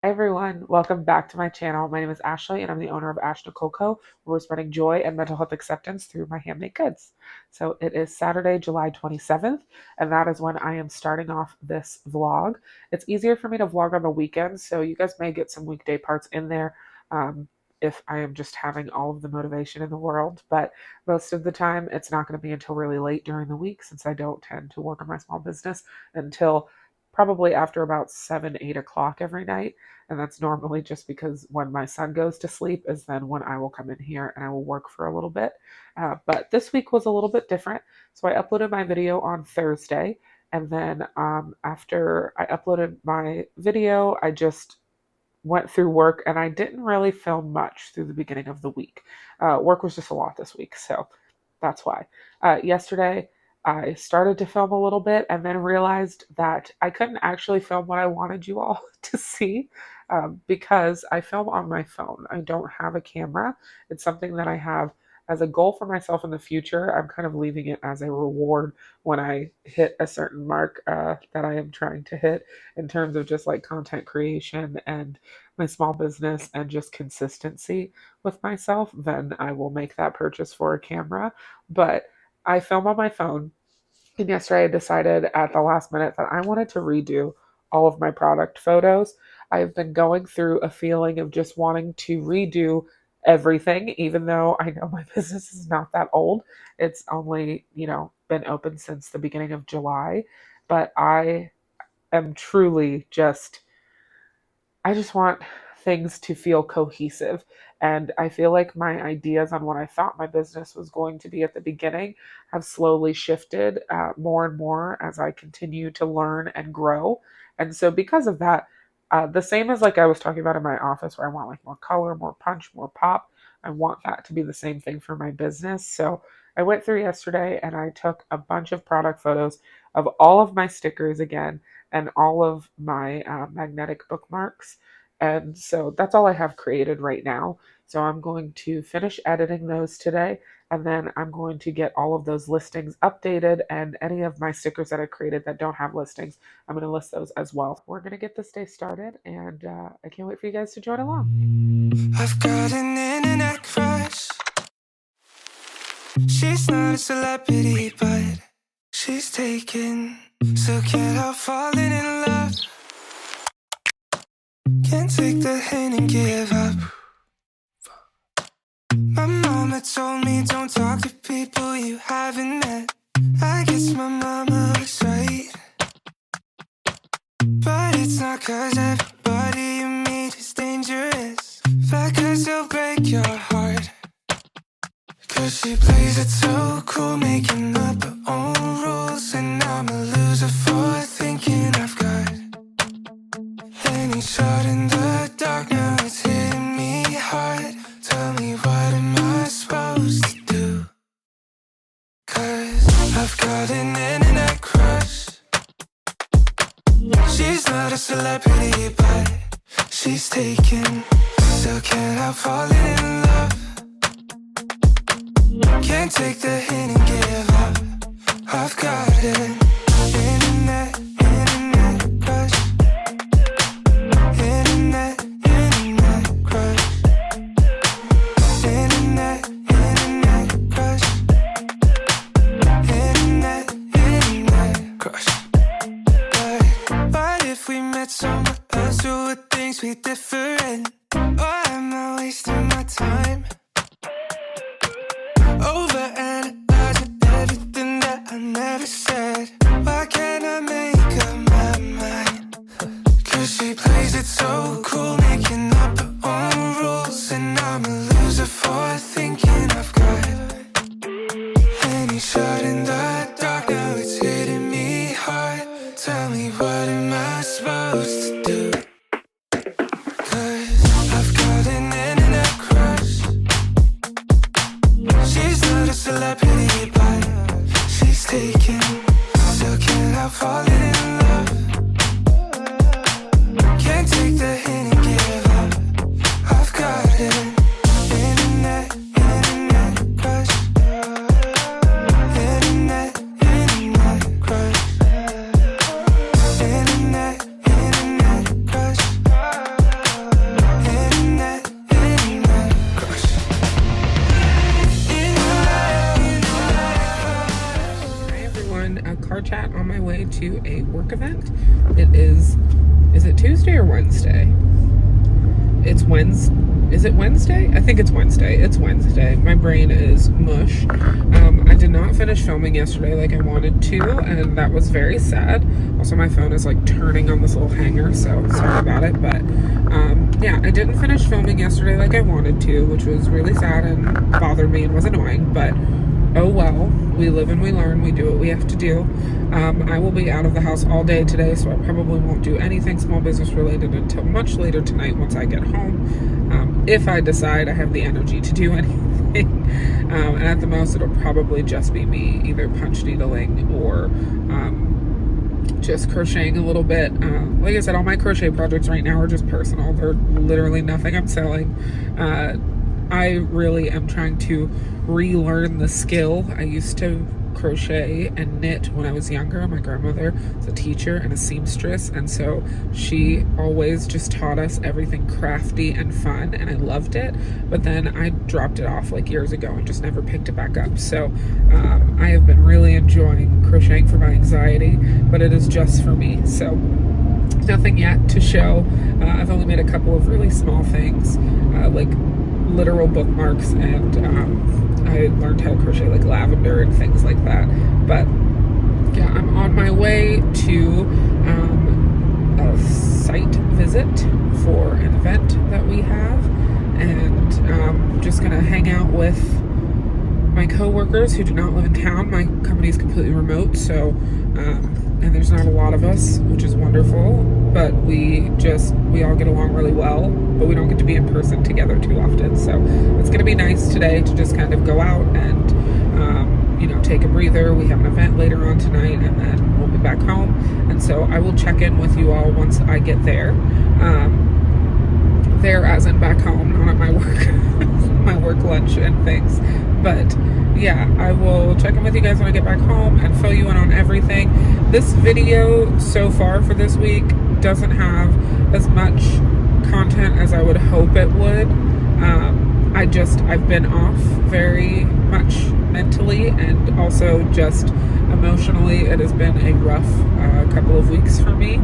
Hi everyone, welcome back to my channel. My name is Ashley and I'm the owner of Nichole Co, where we're spreading joy and mental health acceptance through my handmade goods. So it is Saturday, July 27th, and that is when I am starting off this vlog. It's easier for me to vlog on the weekends, so you guys may get some weekday parts in there um, if I am just having all of the motivation in the world. But most of the time, it's not going to be until really late during the week since I don't tend to work on my small business until probably after about 7, 8 o'clock every night. And that's normally just because when my son goes to sleep is then when I will come in here and I will work for a little bit. But this week was a little bit different. So I uploaded my video on Thursday. And then after I uploaded my video, I just went through work and I didn't really film much through the beginning of the week. Work was just a lot this week. So that's why. Yesterday, I started to film a little bit and then realized that I couldn't actually film what I wanted you all to see because I film on my phone. I don't have a camera. It's something that I have as a goal for myself in the future. I'm kind of leaving it as a reward when I hit a certain mark that I am trying to hit in terms of just like content creation and my small business and just consistency with myself. Then I will make that purchase for a camera. But I film on my phone. And yesterday I decided at the last minute that I wanted to redo all of my product photos. I've been going through a feeling of just wanting to redo everything, even though I know my business is not that old. It's only, been open since the beginning of July. But I am truly I just want things to feel cohesive. And I feel like my ideas on what I thought my business was going to be at the beginning have slowly shifted more and more as I continue to learn and grow. And so, because of that, the same as like I was talking about in my office, where I want like more color, more punch, more pop, I want that to be the same thing for my business. So, I went through yesterday and I took a bunch of product photos of all of my stickers again and all of my magnetic bookmarks. And so that's all I have created right now. So I'm going to finish editing those today, and then I'm going to get all of those listings updated, and any of my stickers that I created that don't have listings, I'm going to list those as well. We're going to get this day started, and I can't wait for you guys to join along. I've got an internet crush. She's not a celebrity, but she's taken. So can't help falling in love. Can't take the hint and give up. My mama told me don't talk to people you haven't met. I guess my mama was right, but it's not 'cause everybody you meet is dangerous, but 'cause they'll break your heart. 'Cause she plays it so cool, making up her own rules, and I'm a loser for thinking I've got any shot in the dark. Now it's hitting me hard. Tell me, what am I supposed to do? 'Cause I've got an internet crush. She's not a celebrity, but she's taken. Still can't help falling in love. Can't take the hint and give up. I've got an internet crush. Internet crush. Internet crush. Internet crush. But if we met somewhere else, would things be different? Or am I wasting my time overanalyzing everything that I never said? Why can't I make up my mind? 'Cause she plays it so cool, making up her own rules, and I'm a loser for thinking I've got any shot in the dark. Now it's hitting me hard. Tell me, what am I supposed to do? 'Cause I've got an internet crush. She's not a celebrity, but she's taken. Still can't help falling in love. Can't take the hint and give up. I've got an internet crush. Internet crush. Internet crush. camera chat on my way to a work event. Is it Tuesday or Wednesday? It's Wednesday. Is it Wednesday? I think it's Wednesday. It's Wednesday. My brain is mush. I did not finish filming yesterday like I wanted to, and that was very sad. Also, my phone is like turning on this little hanger, so sorry about it. But yeah, I didn't finish filming yesterday like I wanted to, which was really sad and bothered me and was annoying. But oh well, we live and we learn. We do what we have to do. I will be out of the house all day today, so I probably won't do anything small business related until much later tonight once I get home. If I decide I have the energy to do anything. And at the most, it'll probably just be me either punch needling or just crocheting a little bit. Like I said, all my crochet projects right now are just personal. They're literally nothing I'm selling. I really am trying to relearn the skill. I used to crochet and knit when I was younger. My grandmother was a teacher and a seamstress, and so she always just taught us everything crafty and fun, and I loved it. But then I dropped it off like years ago and just never picked it back up. So I have been really enjoying crocheting for my anxiety, but it is just for me. So nothing yet to show. I've only made a couple of really small things, like literal bookmarks, and I learned how to crochet like lavender and things like that. But yeah, I'm on my way to a site visit for an event that we have, and just gonna hang out with my co-workers who do not live in town. My company is completely remote, so and there's not a lot of us, which is wonderful, but we all get along really well, but we don't get to be in person together too often. So it's going to be nice today to just kind of go out and take a breather. We have an event later on tonight, and then we'll be back home, and so I will check in with you all once I get there. There as in back home, not at my work my work lunch and things. But yeah, I will check in with you guys when I get back home and fill you in on everything. This video so far for this week doesn't have as much content as I would hope it would. I've been off very much mentally and also just emotionally. It has been a rough couple of weeks for me,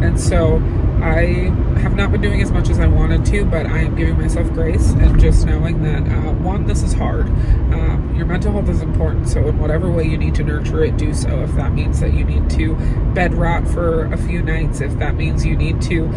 and so I have not been doing as much as I wanted to, but I am giving myself grace and just knowing that, one, this is hard. Your mental health is important, so in whatever way you need to nurture it, do so. If that means that you need to bed rot for a few nights, if that means you need to,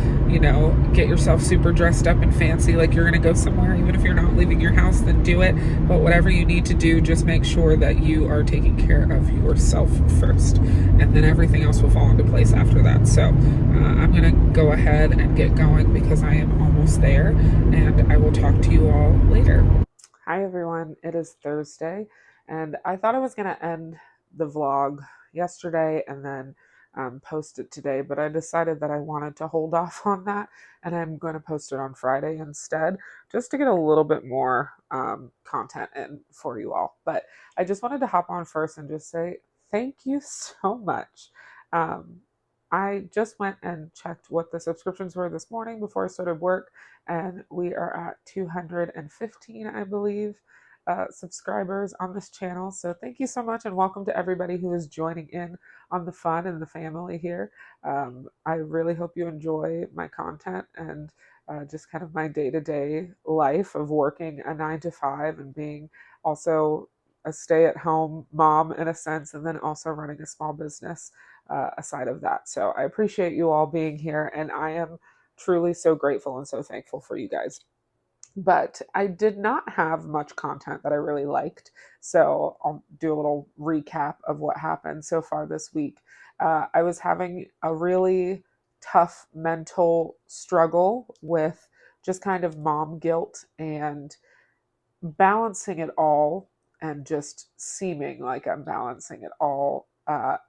get yourself super dressed up and fancy like you're going to go somewhere, even if you're not leaving your house, then do it. But whatever you need to do, just make sure that you are taking care of yourself first, and then everything else will fall into place after that. So I'm going to go ahead and get going because I am almost there, and I will talk to you all later. Hi everyone, it is Thursday, and I thought I was going to end the vlog yesterday and then post it today, but I decided that I wanted to hold off on that, and I'm going to post it on Friday instead, just to get a little bit more content in for you all. But I just wanted to hop on first and just say thank you so much. I just went and checked what the subscriptions were this morning before I started work, and we are at 215, I believe, subscribers on this channel. So thank you so much, and welcome to everybody who is joining in on the fun and the family here. I really hope you enjoy my content and just kind of my day-to-day life of working a 9 to 5 and being also a stay-at-home mom in a sense, and then also running a small business aside of that. So I appreciate you all being here, and I am truly so grateful and so thankful for you guys. But I did not have much content that I really liked, so I'll do a little recap of what happened so far this week. I was having a really tough mental struggle with just kind of mom guilt and balancing it all, and just seeming like I'm balancing it all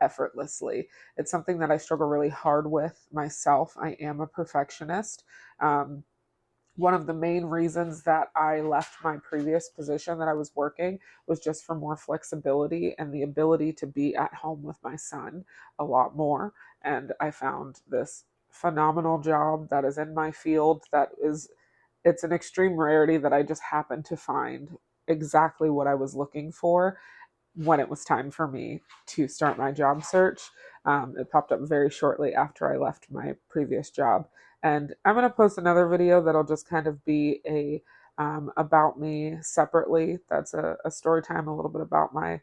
effortlessly. It's something that I struggle really hard with myself. I am a perfectionist. One of the main reasons that I left my previous position that I was working was just for more flexibility and the ability to be at home with my son a lot more. And I found this phenomenal job that is in my field it's an extreme rarity that I just happened to find exactly what I was looking for when it was time for me to start my job search. It popped up very shortly after I left my previous job. And I'm going to post another video that'll just kind of be a about me separately. That's a story time, a little bit about my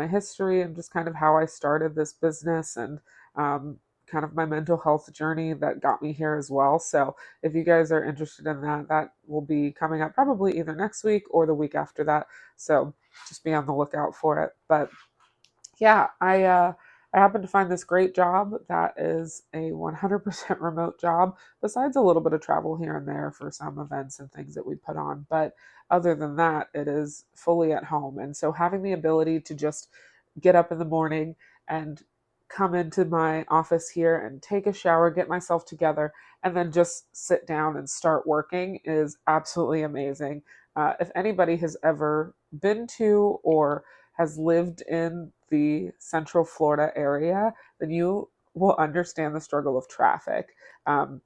history and just kind of how I started this business and kind of my mental health journey that got me here as well. So if you guys are interested in that, that will be coming up probably either next week or the week after that. So just be on the lookout for it. But yeah, I happened to find this great job that is a 100% remote job, besides a little bit of travel here and there for some events and things that we put on. But other than that, it is fully at home. And so having the ability to just get up in the morning and come into my office here and take a shower, get myself together, and then just sit down and start working is absolutely amazing. If anybody has ever been to or has lived in the Central Florida area, then you will understand the struggle of traffic.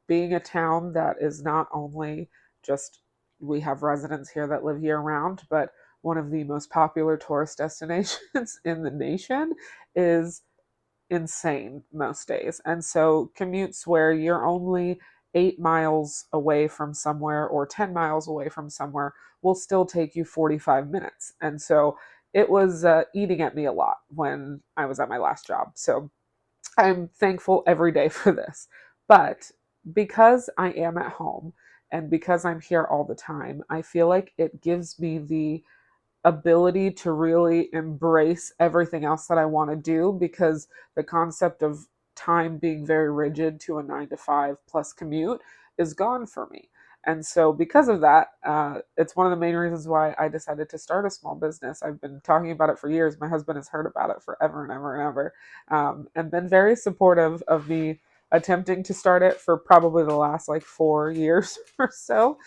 Being a town that is not only just, we have residents here that live year round, but one of the most popular tourist destinations in the nation is insane most days. And so commutes where you're only 8 miles away from somewhere or 10 miles away from somewhere will still take you 45 minutes. And so it was eating at me a lot when I was at my last job. So I'm thankful every day for this. But because I am at home and because I'm here all the time, I feel like it gives me the ability to really embrace everything else that I want to do, because the concept of time being very rigid to a 9 to 5 plus commute is gone for me. And so, because of that, it's one of the main reasons why I decided to start a small business. I've been talking about it for years. My husband has heard about it forever and ever and ever, and been very supportive of me attempting to start it for probably the last like 4 years or so.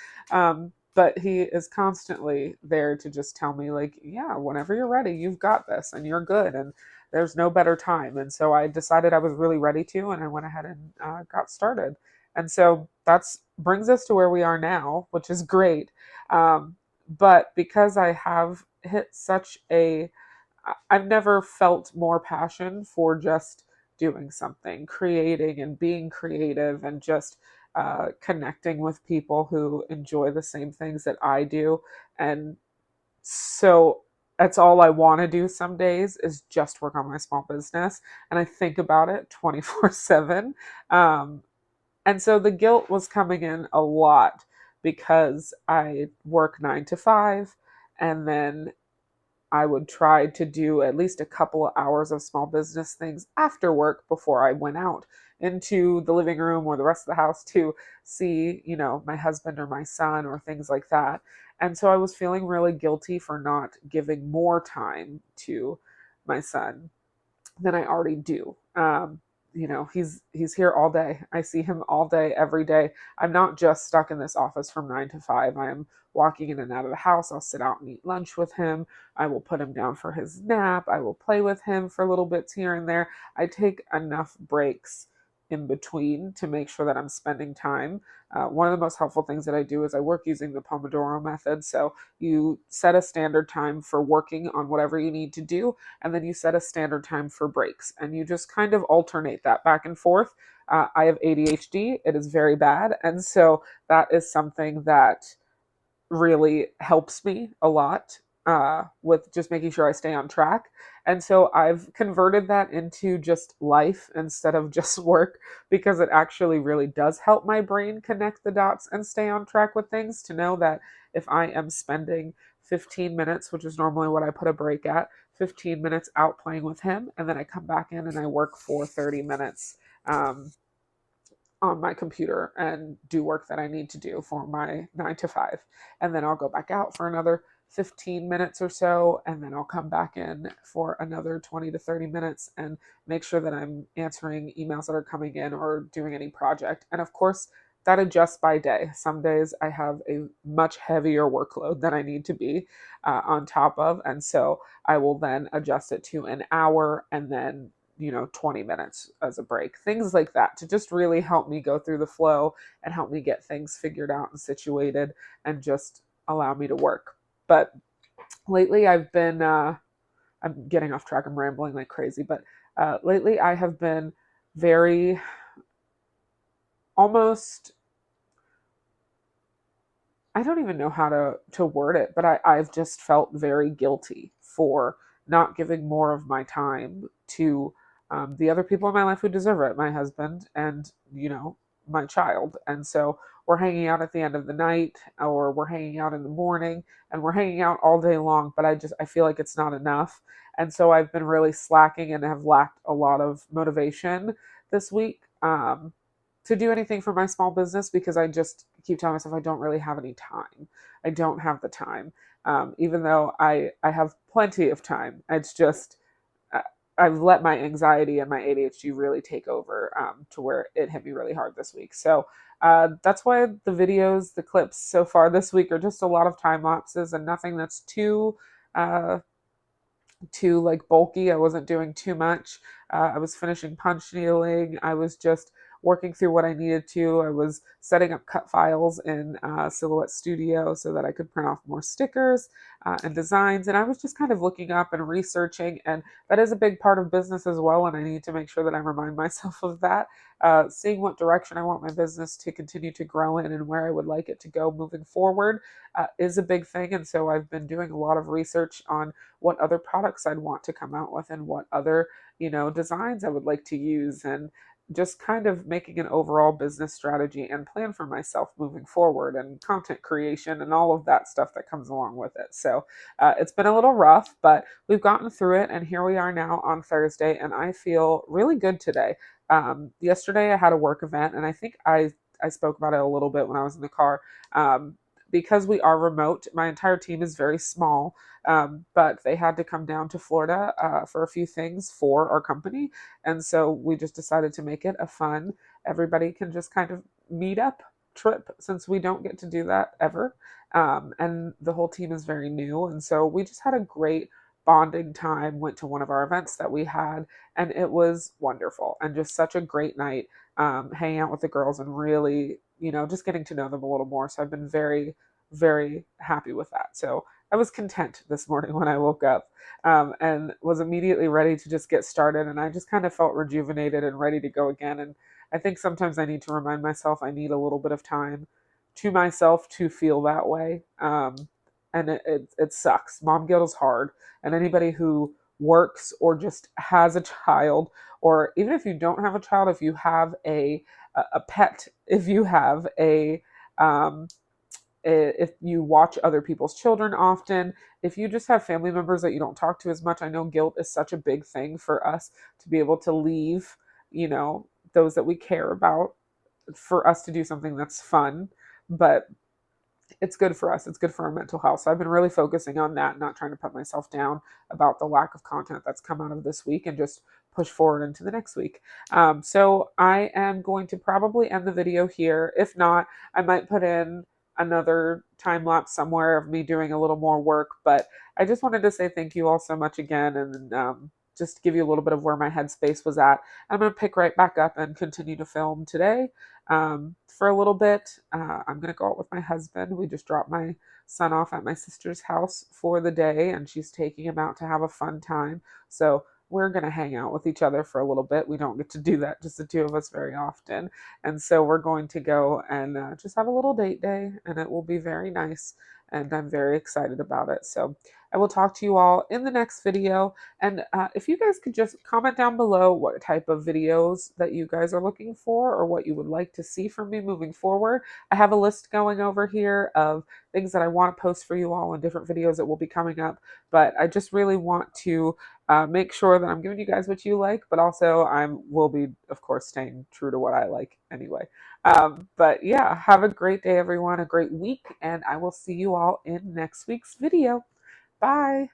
But he is constantly there to just tell me, like, yeah, whenever you're ready, you've got this and you're good and there's no better time. And so I decided I was really ready to, and I went ahead and got started. And so that's brings us to where we are now, which is great. But because I have hit such a I've never felt more passion for just doing something, creating and being creative, and just connecting with people who enjoy the same things that I do. And so that's all I want to do some days is just work on my small business. And I think about it 24/7. Um, and so the guilt was coming in a lot because I work 9 to 5, and then I would try to do at least a couple of hours of small business things after work before I went out into the living room or the rest of the house to see, my husband or my son or things like that. And so I was feeling really guilty for not giving more time to my son than I already do. He's here all day. I see him all day, every day. I'm not just stuck in this office from 9 to 5. I am walking in and out of the house. I'll sit out and eat lunch with him. I will put him down for his nap. I will play with him for little bits here and there. I take enough breaks in between to make sure that I'm spending time. One of the most helpful things that I do is I work using the Pomodoro method. So you set a standard time for working on whatever you need to do, and then you set a standard time for breaks, and you just kind of alternate that back and forth. I have ADHD, it is very bad, and so that is something that really helps me a lot with just making sure I stay on track. And so I've converted that into just life instead of just work, because it actually really does help my brain connect the dots and stay on track with things, to know that if I am spending 15 minutes, which is normally what I put a break at, 15 minutes out playing with him, and then I come back in and I work for 30 minutes. On my computer and do work that I need to do for my 9 to 5. And then I'll go back out for another 15 minutes or so. And then I'll come back in for another 20 to 30 minutes and make sure that I'm answering emails that are coming in or doing any project. And of course, that adjusts by day. Some days I have a much heavier workload than I need to be on top of. And so I will then adjust it to an hour and then 20 minutes as a break, things like that, to just really help me go through the flow and help me get things figured out and situated and just allow me to work. But lately I've been I'm getting off track. I'm rambling like crazy, but lately I have been very almost, I don't even know how to word it, but I've just felt very guilty for not giving more of my time to the other people in my life who deserve it, my husband and, my child. And so we're hanging out at the end of the night, or we're hanging out in the morning, and we're hanging out all day long, but I feel like it's not enough. And so I've been really slacking and have lacked a lot of motivation this week. To do anything for my small business, because I just keep telling myself I don't really have any time. I don't have the time, even though I have plenty of time. It's just uh, I've let my anxiety and my ADHD really take over, to where it hit me really hard this week. So that's why the videos, the clips so far this week are just a lot of time lapses and nothing that's uh, too like bulky. I wasn't doing too much. I was finishing punch needling. I was just working through what I needed to. I was setting up cut files in Silhouette Studio so that I could print off more stickers and designs. And I was just kind of looking up and researching. And that is a big part of business as well. And I need to make sure that I remind myself of that. Seeing what direction I want my business to continue to grow in and where I would like it to go moving forward is a big thing. And so I've been doing a lot of research on what other products I'd want to come out with and what other, designs I would like to use, and just kind of making an overall business strategy and plan for myself moving forward, and content creation and all of that stuff that comes along with it. So it's been a little rough, but we've gotten through it, and here we are now on Thursday, and I feel really good today. Yesterday I had a work event, and I think I spoke about it a little bit when I was in the car. Because we are remote, my entire team is very small, but they had to come down to Florida for a few things for our company. And so we just decided to make it a fun, everybody can just kind of meet up trip, since we don't get to do that ever. And the whole team is very new. And so we just had a great bonding time, went to one of our events that we had, and it was wonderful and just such a great night, hanging out with the girls and really, just getting to know them a little more. So I've been very, very happy with that. So I was content this morning when I woke up, and was immediately ready to just get started. And I just kind of felt rejuvenated and ready to go again. And I think sometimes I need to remind myself I need a little bit of time to myself to feel that way. And it sucks. Mom guilt is hard. And anybody who works or just has a child, or even if you don't have a child, if you have a pet, if you have um, if you watch other people's children often, if you just have family members that you don't talk to as much, I know guilt is such a big thing for us to be able to leave, those that we care about, for us to do something that's fun. But it's good for us. It's good for our mental health. So I've been really focusing on that, not trying to put myself down about the lack of content that's come out of this week, and just push forward into the next week. So I am going to probably end the video here. If not, I might put in another time lapse somewhere of me doing a little more work. But I just wanted to say thank you all so much again, and just give you a little bit of where my headspace was at. I'm going to pick right back up and continue to film today, for a little bit. I'm going to go out with my husband. We just dropped my son off at my sister's house for the day, and she's taking him out to have a fun time. So we're going to hang out with each other for a little bit. We don't get to do that, just the two of us, very often. And so we're going to go and just have a little date day, and it will be very nice. And I'm very excited about it. So I will talk to you all in the next video. And if you guys could just comment down below what type of videos that you guys are looking for, or what you would like to see from me moving forward. I have a list going over here of things that I want to post for you all in different videos that will be coming up. But I just really want to make sure that I'm giving you guys what you like, but also I will be, of course, staying true to what I like anyway. But yeah, have a great day, everyone, a great week, and I will see you all in next week's video. Bye.